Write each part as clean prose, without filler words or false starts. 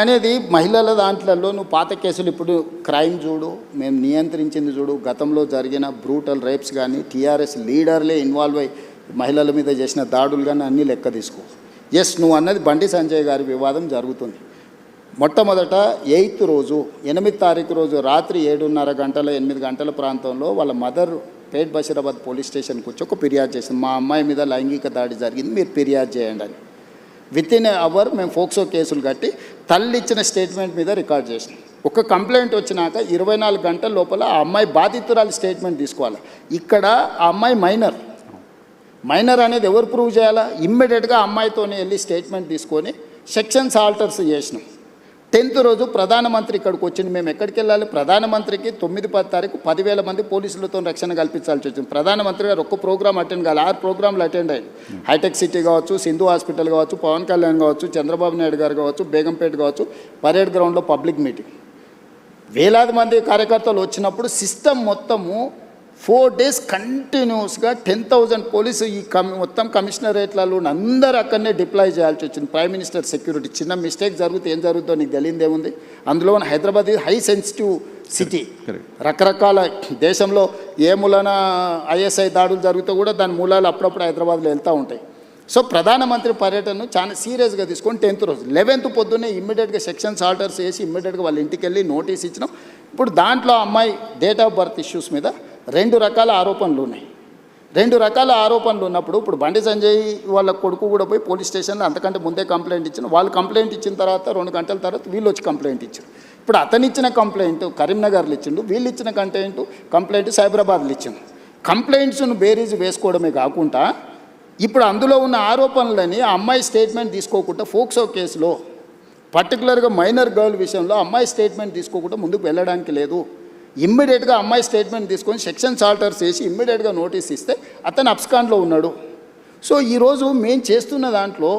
అనేది మహిళల దాంట్లలో నువ్వు పాత కేసులు ఇప్పుడు క్రైమ్ చూడు, మేము నియంత్రించింది చూడు, గతంలో జరిగిన బ్రూటల్ రేప్స్ కానీ టీఆర్ఎస్ లీడర్లే ఇన్వాల్వ్ అయ్యి మహిళల మీద చేసిన దాడులు కానీ అన్నీ లెక్క తీసుకో. ఎస్, నువ్వు అన్నది బండి సంజయ్ గారి వివాదం జరుగుతుంది. మొట్టమొదట 8th రోజు 8వ తారీఖు రోజు రాత్రి 7:30 గంటల ప్రాంతంలో వాళ్ళ మదర్ పేట్ బషీరాబాద్ పోలీస్ స్టేషన్కి వచ్చి ఒక ఫిర్యాదు చేసింది, మా అమ్మాయి మీద లైంగిక దాడి జరిగింది, మీరు ఫిర్యాదు చేయండి అని. వితిన్ అవర్ మేము ఫోక్సో కేసులు కట్టి తల్లి ఇచ్చిన స్టేట్మెంట్ మీద రికార్డ్ చేసినాం. ఒక కంప్లైంట్ వచ్చినాక 24 గంటల లోపల ఆ అమ్మాయి బాధితురాలి స్టేట్మెంట్ తీసుకోవాలి. ఇక్కడ ఆ అమ్మాయి మైనర్ అనేది ఎవరు ప్రూవ్ చేయాలా? ఇమ్మీడియట్గా అమ్మాయితోనే వెళ్ళి స్టేట్మెంట్ తీసుకొని సెక్షన్స్ ఆల్టర్స్ చేసినాం. 10th రోజు ప్రధానమంత్రి ఇక్కడికి వచ్చింది. మేము ఎక్కడికి వెళ్ళాలి? ప్రధానమంత్రికి 9-10 తారీఖు 10,000 మంది పోలీసులతో రక్షణ కల్పించాల్సి వచ్చింది. ప్రధానమంత్రి గారు ఒక్క ప్రోగ్రామ్ అటెండ్ కావాలి, 6 ప్రోగ్రాంలు అటెండ్ అయ్యారు. హైటెక్ సిటీ కావచ్చు, సింధు హాస్పిటల్ కావచ్చు, పవన్ కళ్యాణ్ కావచ్చు, చంద్రబాబు నాయుడు గారు కావచ్చు, బేగంపేట కావచ్చు, పరేడ్ గ్రౌండ్లో పబ్లిక్ మీటింగ్. వేలాది మంది కార్యకర్తలు వచ్చినప్పుడు సిస్టమ్ మొత్తము 4 days కంటిన్యూస్గా 10,000 పోలీసు ఈ మొత్తం కమిషనరేట్లలో అందరూ అక్కడనే డిప్లాయ్ చేయాల్సి వచ్చింది. Prime minister security. చిన్న మిస్టేక్ జరిగితే ఏం జరుగుతుందో నీకు తెలియదేముంది. అందులో హైదరాబాద్ హై సెన్సిటివ్ సిటీ. రకరకాల దేశంలో ఏ మూలన ఐఎస్ఐ దాడులు జరిగితే కూడా దాని మూలాలు అప్పుడప్పుడు హైదరాబాద్లో వెళ్తూ ఉంటాయి. సో ప్రధానమంత్రి పర్యటనను చాలా సీరియస్గా తీసుకొని 10th రోజు 11th పొద్దున్నే ఇమ్మీడియట్గా సెక్షన్స్ ఆర్డర్స్ చేసి ఇమ్మీడియట్గా వాళ్ళ ఇంటికి వెళ్ళి నోటీస్ ఇచ్చినాం. ఇప్పుడు దాంట్లో అమ్మాయి డేట్ ఆఫ్ బర్త్ ఇష్యూస్ మీద 2 రకాల ఆరోపణలు ఉన్నాయి. 2 రకాల ఆరోపణలు ఉన్నప్పుడు ఇప్పుడు బండి సంజయ్ వాళ్ళ కొడుకు కూడా పోయి పోలీస్ స్టేషన్లో అంతకంటే ముందే కంప్లైంట్ ఇచ్చిన. వాళ్ళు కంప్లైంట్ ఇచ్చిన తర్వాత 2 గంటల తర్వాత వీళ్ళు వచ్చి కంప్లైంట్ ఇచ్చారు. ఇప్పుడు అతను ఇచ్చిన కంప్లైంట్ కరీంనగర్లో ఇచ్చిండు, వీళ్ళు ఇచ్చిన కంప్లైంట్ సైబరాబాద్లో ఇచ్చిండు. కంప్లైంట్స్ను బేరీజ్ వేసుకోవడమే కాకుండా ఇప్పుడు అందులో ఉన్న ఆరోపణలని ఆ అమ్మాయి స్టేట్మెంట్ తీసుకోకుండా ఫోక్సో కేసులో పర్టికులర్గా మైనర్ గర్ల్ విషయంలో అమ్మాయి స్టేట్మెంట్ తీసుకోకుండా ముందుకు వెళ్ళడానికి లేదు. ఇమ్మీడియట్గా అమ్మాయి స్టేట్మెంట్ తీసుకొని సెక్షన్స్ ఆల్టర్స్ చేసి ఇమ్మీడియట్గా నోటీస్ ఇస్తే అతను అబ్స్కాండ్లో ఉన్నాడు. సో ఈరోజు మేము చేస్తున్న దాంట్లో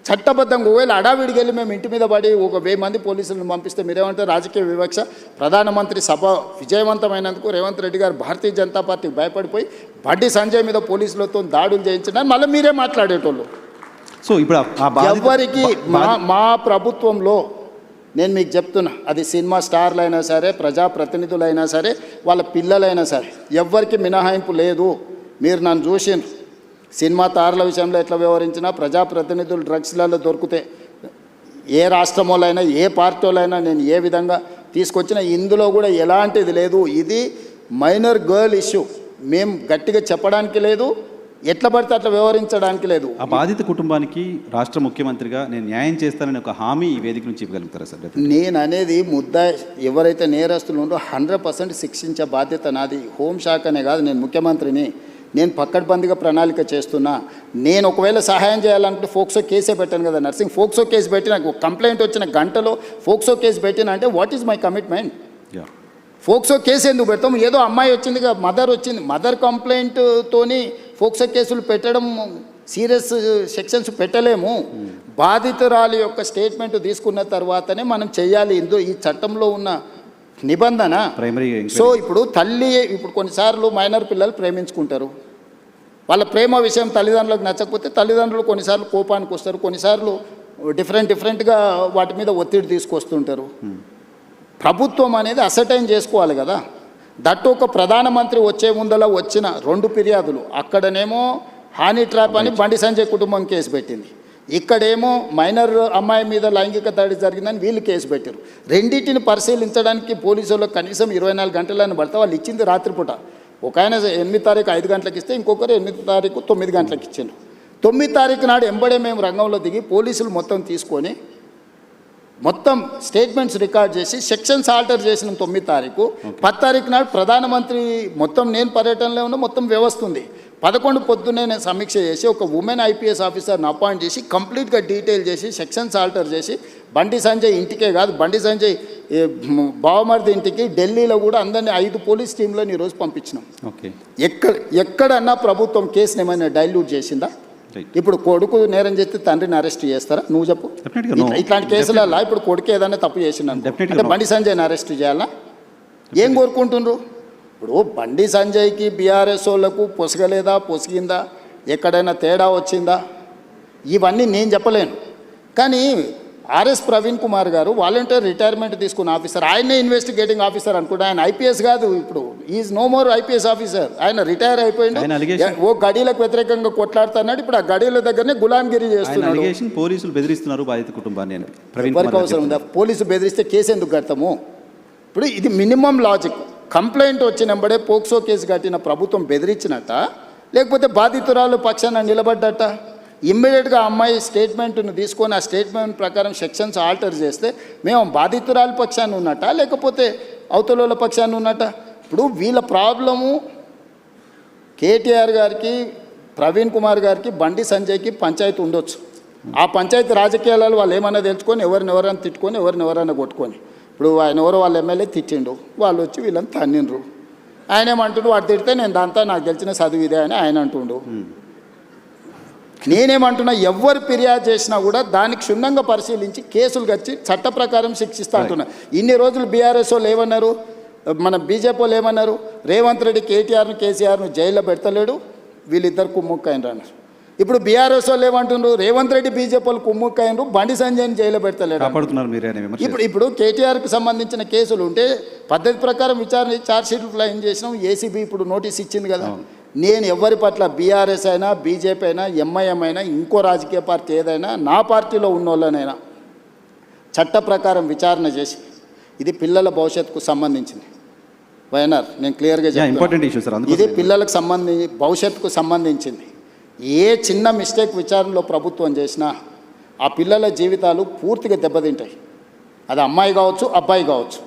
చట్టబద్ధంగా ఒకవేళ అడావిడికి వెళ్ళి మేము ఇంటి మీద పడి 1,000 మంది పోలీసులను పంపిస్తే మీరేమంటే రాజకీయ వివక్ష. ప్రధానమంత్రి సభ విజయవంతమైనందుకు రేవంత్ రెడ్డి గారు భారతీయ జనతా పార్టీకి భయపడిపోయి బండి సంజయ్ మీద పోలీసులతో దాడులు చేయించడానికి మళ్ళీ మీరే మాట్లాడేటోళ్ళు. సో ఇప్పుడు ఎవరికి మా ప్రభుత్వంలో నేను మీకు చెప్తున్నా, అది సినిమా స్టార్లు అయినా సరే, ప్రజాప్రతినిధులైనా సరే, వాళ్ళ పిల్లలైనా సరే, ఎవ్వరికి మినహాయింపు లేదు. మీరు నన్ను చూసిండ్రు సినిమా తారల విషయంలో ఎట్లా వ్యవహరించినా, ప్రజాప్రతినిధులు డ్రగ్స్లలో దొరికితే ఏ రాష్ట్రం వాళ్ళైనా ఏ పార్టీ వాళ్ళైనా నేను ఏ విధంగా తీసుకొచ్చినా ఇందులో కూడా ఎలాంటిది లేదు. ఇది మైనర్ గర్ల్ ఇష్యూ. మేము గట్టిగా చెప్పడానికి లేదు, ఎట్లా పడితే అట్లా వ్యవహరించడానికి లేదు. ఆ బాధిత కుటుంబానికి రాష్ట్ర ముఖ్యమంత్రిగా నేను న్యాయం చేస్తానని ఒక హామీ ఈ వేదిక నుంచి ఇవ్వగలుగుతారా సార్? నేను అనేది ఎవరైతే నేరస్తులు ఉందో 100% శిక్షించే బాధ్యత నాది. హోంశాఖనే కాదు, నేను ముఖ్యమంత్రిని. నేను పక్కడ్బందీగా ప్రణాళిక చేస్తున్నా. నేను ఒకవేళ సహాయం చేయాలంటే ఫోక్సో కేసే పెట్టాను కదా నర్సింగ్. ఫోక్సో కేసు పెట్టి నాకు కంప్లైంట్ వచ్చిన గంటలో ఫోక్సో కేసు పెట్టినా అంటే what is my commitment? POCSO case ఎందుకు పెడతాం? ఏదో అమ్మాయి వచ్చింది, మదర్ వచ్చింది, మదర్ కంప్లైంట్తోని ఫోక్సో కేసులు పెట్టడం సీరియస్ సెక్షన్స్ పెట్టలేము. బాధితురాలి యొక్క స్టేట్మెంట్ తీసుకున్న తర్వాతనే మనం చేయాలి. ఈ చట్టంలో ఉన్న నిబంధన. సో ఇప్పుడు కొన్నిసార్లు మైనర్ పిల్లలు ప్రేమించుకుంటారు. వాళ్ళ ప్రేమ విషయం తల్లిదండ్రులకు నచ్చకపోతే తల్లిదండ్రులు కొన్నిసార్లు కోపానికి వస్తారు, కొన్నిసార్లు డిఫరెంట్గా వాటి మీద ఒత్తిడి తీసుకొస్తుంటారు. ప్రభుత్వం అనేది అసర్టైన్ చేసుకోవాలి కదా. దట్టు ఒక ప్రధానమంత్రి వచ్చే ముందలా వచ్చిన 2 ఫిర్యాదులు, అక్కడనేమో హానీ ట్రాప్ అని బండి సంజయ్ కుటుంబం కేసు పెట్టింది, ఇక్కడేమో మైనర్ అమ్మాయి మీద లైంగిక దాడి జరిగిందని వీళ్ళు కేసు పెట్టారు. రెండింటిని పరిశీలించడానికి పోలీసులకు కనీసం 24 గంటలను పడితే వాళ్ళు ఇచ్చింది రాత్రిపూట. ఒక ఆయన 8వ తారీఖు 5 గంటలకు ఇస్తే ఇంకొకరు 8వ తారీఖు 9 గంటలకు ఇచ్చారు. 9వ తారీఖు నాడు ఎంబడే మేము రంగంలో దిగి పోలీసులు మొత్తం తీసుకొని మొత్తం స్టేట్మెంట్స్ రికార్డ్ చేసి సెక్షన్స్ ఆల్టర్ చేసిన 9వ తారీఖు. 10వ తారీఖు నాడు ప్రధానమంత్రి మొత్తం నేను పర్యటనలో ఉన్న మొత్తం వ్యవస్థ ఉంది. 11 పొద్దున్నే నేను సమీక్ష చేసి ఒక ఉమెన్ IPS ఆఫీసర్ని అపాయింట్ చేసి కంప్లీట్గా డీటెయిల్ చేసి సెక్షన్స్ ఆల్టర్ చేసి బండి సంజయ్ ఇంటికే కాదు, బండి సంజయ్ బావమరిది ఇంటికి ఢిల్లీలో కూడా అందరినీ 5 పోలీస్ టీంలను ఈరోజు పంపించినాం. ఎక్కడన్నా ప్రభుత్వం కేసుని ఏమైనా డైల్యూట్ చేసిందా? ఇప్పుడు కొడుకు నేరం చేస్తే తండ్రిని అరెస్ట్ చేస్తారా? నువ్వు చెప్పు. ఇట్లాంటి కేసులలో ఇప్పుడు కొడుకు ఏదైనా తప్పు చేసినా అంటే బండి సంజయ్ని అరెస్ట్ చేయాలా? ఏం కోరుకుంటుండ్రు? ఇప్పుడు బండి సంజయ్కి బీఆర్ఎస్ వాళ్ళకు పొసగలేదా, పొసిగిందా, ఎక్కడైనా తేడా వచ్చిందా, ఇవన్నీ నేను చెప్పలేను. కానీ ఆర్ఎస్ ప్రవీణ్ కుమార్ గారు వాలంటీర్ రిటైర్మెంట్ తీసుకున్న ఆఫీసర్, ఆయనే ఇన్వెస్టిగేటింగ్ ఆఫీసర్ అనుకుంటే ఆయన ఐపీఎస్ కాదు, ఇప్పుడు is no more IPS officer, ఆయన రిటైర్ అయిపోయింది. ఓ గడీలకు వ్యతిరేకంగా కొట్లాడుతున్నాడు, ఇప్పుడు ఆ గడీల దగ్గరనే గులాంగిరి చేస్తున్నాడు. పోలీసులు బెదిరిస్తున్నారు బాధిత కుటుంబాన్ని. ఎవరికి అవసరం ఉందా? పోలీసు బెదిరిస్తే కేసు ఎందుకు కడతాము? ఇప్పుడు ఇది మినిమం లాజిక్. కంప్లైంట్ వచ్చినప్పుడే పోక్సో కేసు కట్టిన ప్రభుత్వం బెదిరించినట్ట, లేకపోతే బాధితురాలు పక్షాన నిలబడ్డట? ఇమ్మీడియట్గా అమ్మాయి స్టేట్మెంట్ను తీసుకొని ఆ స్టేట్మెంట్ ప్రకారం సెక్షన్స్ ఆల్టర్ చేస్తే మేము బాధితురాలి పక్షాన్ని ఉన్నట్ట, లేకపోతే అవతల పక్షాన్ని ఉన్నట్ట? ఇప్పుడు వీళ్ళ ప్రాబ్లము కేటీఆర్ గారికి, ప్రవీణ్ కుమార్ గారికి, బండి సంజయ్కి పంచాయతీ ఉండొచ్చు. ఆ పంచాయతీ రాజకీయాలలో వాళ్ళు ఏమన్నా తెలుసుకొని ఎవరైనా తిట్టుకొని ఎవరైనా కొట్టుకొని, ఇప్పుడు ఆయన ఎవరో వాళ్ళ ఎమ్మెల్యే తిట్టిండు, వాళ్ళు వచ్చి వీళ్ళని తన్నిండ్రు. ఆయన ఏమంటుండు, వాడు తిడితే నేను దాంతో నాకు తెలిసిన చదువు ఇదే అని ఆయన అంటుండు. నేనేమంటున్నా, ఎవరు ఫిర్యాదు చేసినా కూడా దానికి క్షుణ్ణంగా పరిశీలించి కేసులు కచ్చి చట్ట ప్రకారం శిక్షిస్తా అంటున్నా. ఇన్ని రోజులు బీఆర్ఎస్ వాళ్ళు ఏమన్నారు, మన బీజేపీ వాళ్ళు ఏమన్నారు, రేవంత్ రెడ్డి కేటీఆర్ను కేసీఆర్ను జైల్లో పెడతలేడు, వీళ్ళిద్దరు కుమ్ముక్కైనరు అన్నారు. ఇప్పుడు బీఆర్ఎస్ వాళ్ళు ఏమంటున్నారు, రేవంత్ రెడ్డి బీజేపీ వాళ్ళు కుమ్ముక్కైనరు, బండి సంజయ్ని జైల్లో పెడతలేడు. ఇప్పుడు కేటీఆర్కి సంబంధించిన కేసులు ఉంటే పద్ధతి ప్రకారం విచారణ ఛార్జ్షీట్లు క్లెయిమ్ చేసినాం, ఏసీబీ ఇప్పుడు నోటీస్ ఇచ్చింది కదా. నేను ఎవరి పట్ల బీఆర్ఎస్ అయినా, బీజేపీ అయినా, ఎంఐఎం అయినా, ఇంకో రాజకీయ పార్టీ ఏదైనా, నా పార్టీలో ఉన్న వాళ్ళనైనా చట్ట ప్రకారం విచారణ చేసి, ఇది పిల్లల భవిష్యత్తుకు సంబంధించింది. వైఎన్ఆర్ నేను క్లియర్గా చెప్తాను, ఇది పిల్లలకు భవిష్యత్తుకు సంబంధించింది. ఏ చిన్న మిస్టేక్ విచారణలో ప్రభుత్వం చేసినా ఆ పిల్లల జీవితాలు పూర్తిగా దెబ్బతింటాయి. అది అమ్మాయి కావచ్చు, అబ్బాయి కావచ్చు.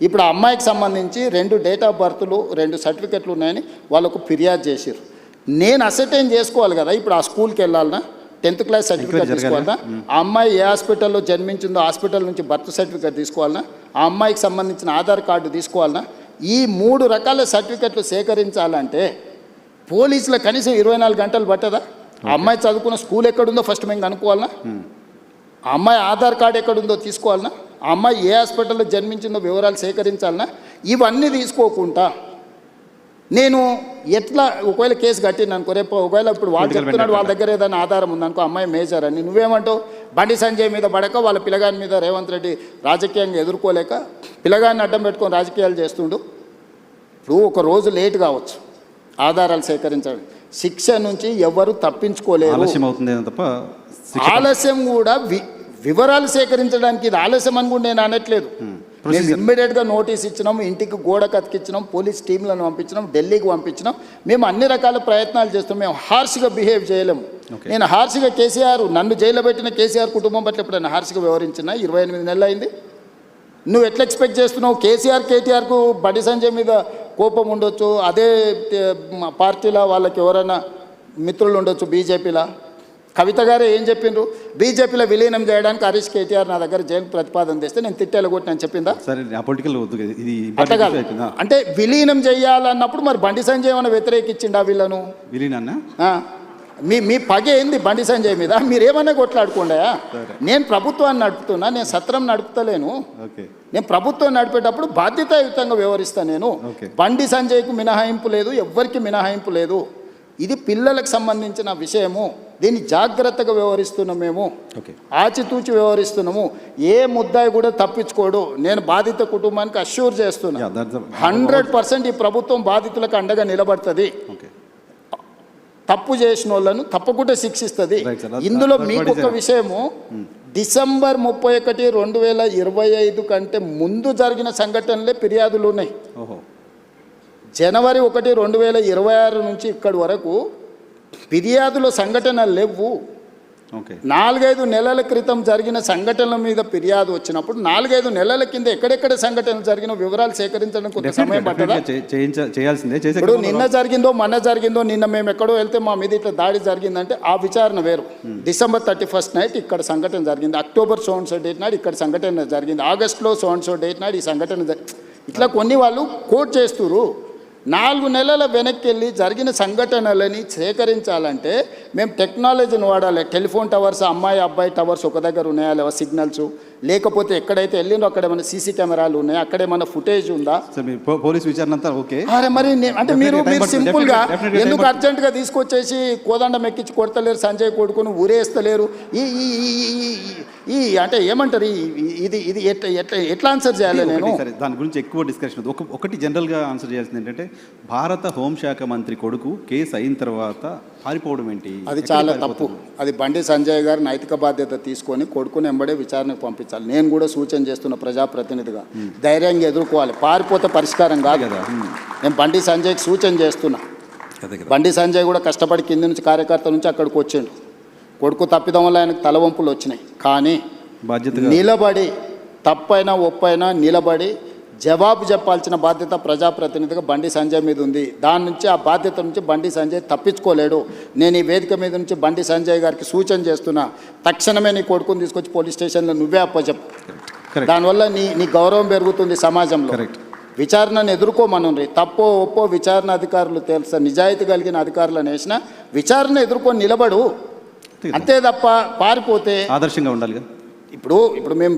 ఇప్పుడు ఆ అమ్మాయికి సంబంధించి 2 డేట్ ఆఫ్ బర్త్లు 2 సర్టిఫికెట్లు ఉన్నాయని వాళ్ళకు ఫిర్యాదు చేశారు. నేను అసర్టైన్ చేసుకోవాలి కదా, ఇప్పుడు ఆ స్కూల్కి వెళ్ళాలన్నా, 10th క్లాస్ సర్టిఫికేట్ తీసుకోవాలన్నా, ఆ అమ్మాయి ఏ హాస్పిటల్లో జన్మించిందో హాస్పిటల్ నుంచి బర్త్ సర్టిఫికేట్ తీసుకోవాలన్నా, ఆ అమ్మాయికి సంబంధించిన ఆధార్ కార్డు తీసుకోవాలన్నా, ఈ 3 రకాల సర్టిఫికెట్లు సేకరించాలంటే పోలీసులకు కనీసం 24 గంటలు పట్టదా? ఆ అమ్మాయి చదువుకున్న స్కూల్ ఎక్కడుందో ఫస్ట్ మేము కనుక్కోవాలన్నా, ఆ అమ్మాయి ఆధార్ కార్డు ఎక్కడుందో తీసుకోవాలన్నా, ఆ అమ్మాయి ఏ హాస్పిటల్లో జన్మించిందో వివరాలు సేకరించాలన్నా, ఇవన్నీ తీసుకోకుండా నేను ఎట్లా ఒకవేళ కేసు కట్టిన అనుకో, రేపు ఒకవేళ ఇప్పుడు వాళ్ళు చెప్తున్నాడు వాళ్ళ దగ్గర ఏదైనా ఆధారం ఉందనుకో, అమ్మాయి మేజర్ అని, నువ్వేమంటావు? బండి సంజయ్ మీద పడక వాళ్ళ పిల్లగాని మీద రేవంత్ రెడ్డి రాజకీయంగా ఎదుర్కోలేక పిల్లగాన్ని అడ్డం పెట్టుకొని రాజకీయాలు చేస్తుండు. ఇప్పుడు ఒక రోజు లేట్ కావచ్చు ఆధారాలు సేకరించడం, శిక్ష నుంచి ఎవరు తప్పించుకోలేరు. ఆలస్యం కూడా వివరాలు సేకరించడానికి ఇది ఆలస్యం అని కూడా నేను అనట్లేదు. మేము ఇమ్మీడియట్గా నోటీస్ ఇచ్చినాం, ఇంటికి గోడ కతికిచ్చినాం, పోలీస్ టీంలను పంపించినాం, ఢిల్లీకి పంపించినాం. మేము అన్ని రకాల ప్రయత్నాలు చేస్తాం. మేము హార్ష్గా బిహేవ్ చేయలేము. నేను హార్ష్గా నన్ను జైల్లో పెట్టిన కేసీఆర్ కుటుంబం పట్ల ఎప్పుడైనా హార్ష్గా వ్యవహరించిన 28 నెలలు అయింది. నువ్వు ఎట్లా ఎక్స్పెక్ట్ చేస్తున్నావు? కేటీఆర్కు బండి సంజయ్ మీద కోపం ఉండొచ్చు, అదే పార్టీలో వాళ్ళకి ఎవరైనా మిత్రులు ఉండొచ్చు, బీజేపీలో. కవిత గారే ఏం చెప్పిండ్రు, బీజేపీలో విలీనం చేయడానికి హరీష్ కేటీఆర్ నా దగ్గర జైలు ప్రతిపాదన తెస్తే నేను తిట్టేలా కొట్టి నేను చెప్పిందా? అట్లా కాదు. అంటే విలీనం చేయాలన్నప్పుడు మరి బండి సంజయ్ ఏమైనా వ్యతిరేకించిండా వీళ్ళను? మీ పగ ఏంది బండి సంజయ్ మీద? మీరేమన్నా కొట్లాడుకోండా? నేను ప్రభుత్వాన్ని నడుపుతున్నా, నేను సత్రం నడుపుతలేను. నేను ప్రభుత్వం నడిపేటప్పుడు బాధ్యతాయుతంగా వ్యవహరిస్తాను. నేను బండి సంజయ్కు మినహాయింపు లేదు, ఎవ్వరికి మినహాయింపు లేదు. ఇది పిల్లలకు సంబంధించిన విషయము. దీన్ని జాగ్రత్తగా వ్యవహరిస్తున్నాం, మేము ఆచితూచి వ్యవహరిస్తున్నాము. ఏ ముద్దాయి కూడా తప్పించుకోడు. నేను బాధిత కుటుంబానికి అష్యూర్ చేస్తున్నా, 100% ఈ ప్రభుత్వం బాధితులకు అండగా నిలబడుతుంది. తప్పు చేసిన వాళ్ళను తప్పకుండా శిక్షిస్తుంది. ఇందులో మీకు ఒక విషయము, డిసెంబర్ 31, 2025 కంటే ముందు జరిగిన సంఘటనలే ఫిర్యాదులు ఉన్నాయి. జనవరి 1, 2026 నుంచి ఇక్కడి వరకు ఫిర్యాదుల సంఘటనలు లేవు. 4-5 నెలల క్రితం జరిగిన సంఘటనల మీద ఫిర్యాదు వచ్చినప్పుడు 4-5 నెలల కింద ఎక్కడెక్కడ సంఘటనలు జరిగిన వివరాలు సేకరించడం కొంత సమయం పట్టదా? ఇప్పుడు నిన్న జరిగిందో మొన్న జరిగిందో, నిన్న మేము ఎక్కడో వెళ్తే మా మీద ఇట్లా దాడి జరిగిందంటే ఆ విచారణ వేరు. డిసెంబర్ 31 నైట్ ఇక్కడ సంఘటన జరిగింది, October so and so date నాడు ఇక్కడ సంఘటన జరిగింది, ఆగస్టులో సో అండ్ సో డేట్ నాడు ఈ సంఘటన ఇట్లా కొన్ని వాళ్ళు కోట్ చేస్తున్నారు. 4 నెలల వెనక్కి వెళ్ళి జరిగిన సంఘటనలని సేకరించాలంటే మేము టెక్నాలజీని వాడాలి. టెలిఫోన్ టవర్స్, అమ్మాయి అబ్బాయి టవర్స్ ఒక దగ్గర ఉన్నాయా లేవా సిగ్నల్స్, లేకపోతే ఎక్కడైతే వెళ్ళిందో అక్కడ ఏమైనా సీసీ కెమెరాలు ఉన్నాయా, అక్కడ ఏమైనా ఫుటేజ్ ఉందా? పోలీస్ విచారణ అంతా ఓకే. అరే మరి అంటే మీరు సింపుల్గా ఎందుకు అర్జెంటుగా తీసుకొచ్చేసి కోదండం ఎక్కించి కొడతలేరు, సంజయ్ కొడుకుని ఊరేస్తలేరు? ఈ ఈ అంటే ఏమంటారు ఇది ఎట్లా ఆన్సర్ చేయాలి నేను? సరే, దాని గురించి ఎక్కువ డిస్కషన్ వద్దు. ఒకటి జనరల్గా ఆన్సర్ చేయాల్సింది ఏంటంటే, భారత హోంశాఖ మంత్రి కొడుకు కేసు అయిన తర్వాత పారిపోవడం ఏంటి? అది చాలా తప్పు. అది బండి సంజయ్ గారు నైతిక బాధ్యత తీసుకొని కొడుకుని ఎంబడే విచారణకు పంపించాలి. నేను కూడా సూచన చేస్తున్న ప్రజాప్రతినిధిగా ధైర్యంగా ఎదుర్కోవాలి. పారిపోతే పరిష్కారం కాదు కదా. నేను బండి సంజయ్కి సూచన చేస్తున్నా. బండి సంజయ్ కూడా కష్టపడి కింది నుంచి కార్యకర్త నుంచి అక్కడికి వచ్చిండు. కొడుకు తప్పిదం వల్ల ఆయనకు తలవంపులు వచ్చినాయి. కానీ బాధ్యతగా నిలబడి తప్పైనా ఒప్పైనా నిలబడి జవాబు చెప్పాల్సిన బాధ్యత ప్రజాప్రతినిధిగా బండి సంజయ్ మీద ఉంది. దాని నుంచి ఆ బాధ్యత నుంచి బండి సంజయ్ తప్పించుకోలేడు. నేను ఈ వేదిక మీద నుంచి బండి సంజయ్ గారికి సూచన చేస్తున్నా, తక్షణమే నీ కొడుకుని తీసుకొచ్చి పోలీస్ స్టేషన్లో నువ్వే అప్పచెప్పు. దానివల్ల నీ గౌరవం పెరుగుతుంది సమాజంలో. విచారణను ఎదుర్కోమనుండ్రి. తప్పో ఒప్పో విచారణ అధికారులు తెలుసా, నిజాయితీ కలిగిన అధికారులను వేసిన విచారణ ఎదుర్కొని నిలబడు. అంతే తప్ప పారిపోతే ఆదర్శంగా ఉండాలిగా. ఇప్పుడు మేము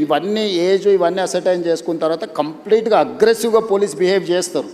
ఇవన్నీ ఏజ్ ఇవన్నీ అసర్టైన్ చేసుకున్న తర్వాత కంప్లీట్గా అగ్రెసివ్గా పోలీస్ బిహేవ్ చేస్తారు.